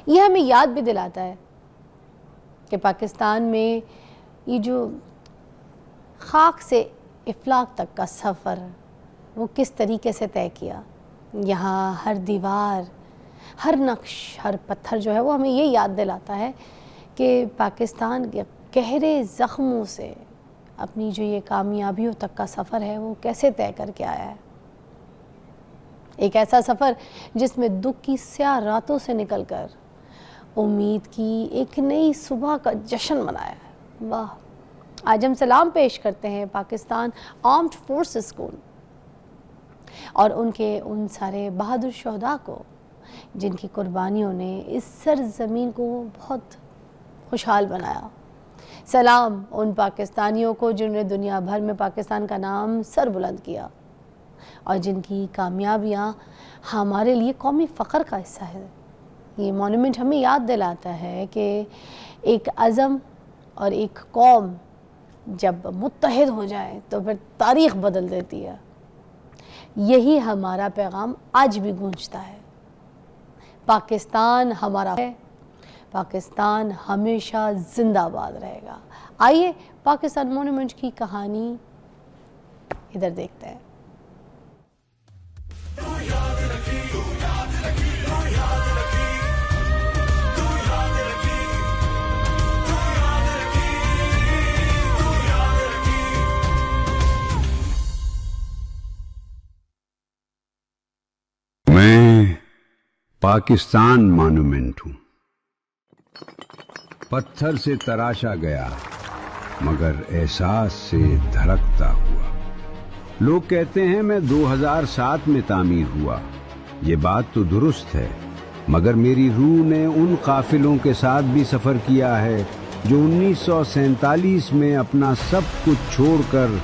یہ ہمیں یاد بھی دلاتا ہے کہ پاکستان میں یہ جو خاک سے افلاک تک کا سفر وہ کس طریقے سے طے کیا. یہاں ہر دیوار، ہر نقش، ہر پتھر جو ہے وہ ہمیں یہ یاد دلاتا ہے کہ پاکستان کے گہرے زخموں سے اپنی جو یہ کامیابیوں تک کا سفر ہے وہ کیسے طے کر کے آیا ہے. ایک ایسا سفر جس میں دکھ کی سیاہ راتوں سے نکل کر امید کی ایک نئی صبح کا جشن منایا ہے. واہ. آج ہم سلام پیش کرتے ہیں پاکستان آرمڈ فورسز کو اور ان کے ان سارے بہادر شہداء کو جن کی قربانیوں نے اس سرزمین کو بہت خوشحال بنایا. سلام ان پاکستانیوں کو جنہوں نے دنیا بھر میں پاکستان کا نام سر بلند کیا اور جن کی کامیابیاں ہمارے لیے قومی فخر کا حصہ ہے. یہ مونومنٹ ہمیں یاد دلاتا ہے کہ ایک عزم اور ایک قوم جب متحد ہو جائے تو پھر تاریخ بدل دیتی ہے. یہی ہمارا پیغام آج بھی گونجتا ہے. پاکستان ہمارا ہے، پاکستان ہمیشہ زندہ باد رہے گا. آئیے پاکستان مونومنٹ کی کہانی ادھر دیکھتے ہیں. میں پاکستان مانومنٹ ہوں. پتھر سے تراشا گیا مگر احساس سے دھڑکتا ہوا. لوگ کہتے ہیں میں 2007 میں تعمیر ہوا. یہ بات تو درست ہے، مگر میری روح نے ان قافلوں کے ساتھ بھی سفر کیا ہے جو 1947 میں اپنا سب کچھ چھوڑ کر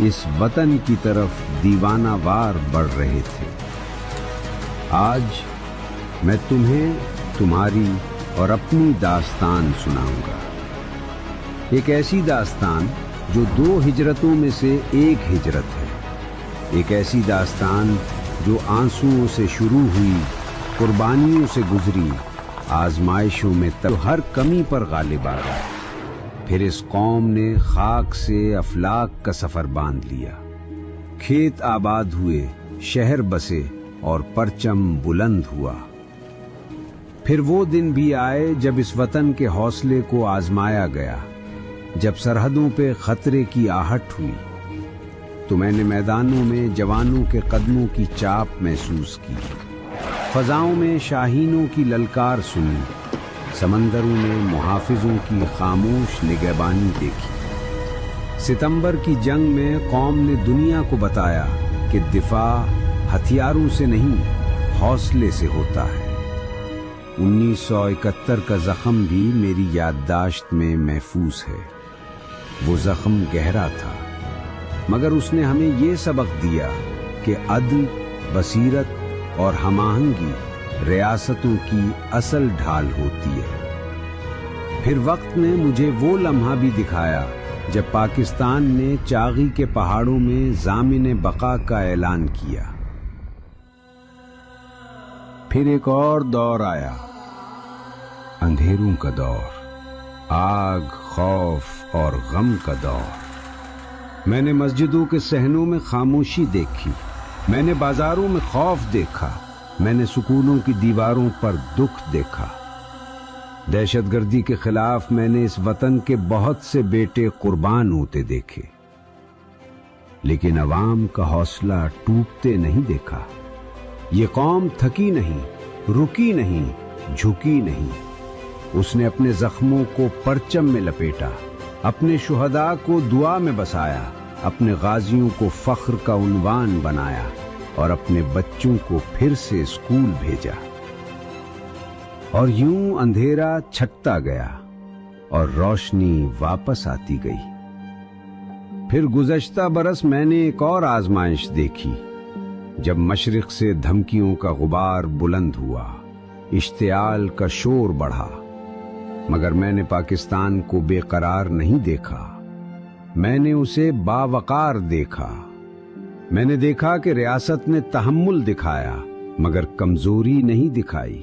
اس وطن کی طرف دیوانہ وار بڑھ رہے تھے. آج میں تمہیں تمہاری اور اپنی داستان سناؤں گا. ایک ایسی داستان جو 2 ہجرتوں میں سے ایک ہجرت ہے. ایک ایسی داستان جو آنسوؤں سے شروع ہوئی، قربانیوں سے گزری، آزمائشوں میں ہر کمی پر غالب آ گئی. پھر اس قوم نے خاک سے افلاک کا سفر باندھ لیا. کھیت آباد ہوئے، شہر بسے اور پرچم بلند ہوا. پھر وہ دن بھی آئے جب اس وطن کے حوصلے کو آزمایا گیا، جب سرحدوں پہ خطرے کی آہٹ ہوئی تو میں نے میدانوں میں جوانوں کے قدموں کی چاپ محسوس کی، فضاؤں میں شاہینوں کی للکار سنی، سمندروں میں محافظوں کی خاموش نگہبانی دیکھی. ستمبر کی جنگ میں قوم نے دنیا کو بتایا کہ دفاع ہتھیاروں سے نہیں، حوصلے سے ہوتا ہے. 1971 کا زخم بھی میری یادداشت میں محفوظ ہے. وہ زخم گہرا تھا، مگر اس نے ہمیں یہ سبق دیا کہ عدل، بصیرت اور ہم آہنگی ریاستوں کی اصل ڈھال ہوتی ہے. پھر وقت نے مجھے وہ لمحہ بھی دکھایا جب پاکستان نے چاغی کے پہاڑوں میں ضامن بقا کا اعلان کیا. پھر ایک اور دور آیا، اندھیروں کا دور، آگ، خوف اور غم کا دور. میں نے مسجدوں کے صحنوں میں خاموشی دیکھی، میں نے بازاروں میں خوف دیکھا، میں نے سکولوں کی دیواروں پر دکھ دیکھا. دہشت گردی کے خلاف میں نے اس وطن کے بہت سے بیٹے قربان ہوتے دیکھے، لیکن عوام کا حوصلہ ٹوٹتے نہیں دیکھا. یہ قوم تھکی نہیں، رکی نہیں، جھکی نہیں. اس نے اپنے زخموں کو پرچم میں لپیٹا، اپنے شہداء کو دعا میں بسایا، اپنے غازیوں کو فخر کا عنوان بنایا اور اپنے بچوں کو پھر سے اسکول بھیجا. اور یوں اندھیرا چھٹتا گیا اور روشنی واپس آتی گئی. پھر گزشتہ برس میں نے ایک اور آزمائش دیکھی، جب مشرق سے دھمکیوں کا غبار بلند ہوا، اشتعال کا شور بڑھا، مگر میں نے پاکستان کو بے قرار نہیں دیکھا. میں نے اسے باوقار دیکھا. میں نے دیکھا کہ ریاست نے تحمل دکھایا مگر کمزوری نہیں دکھائی.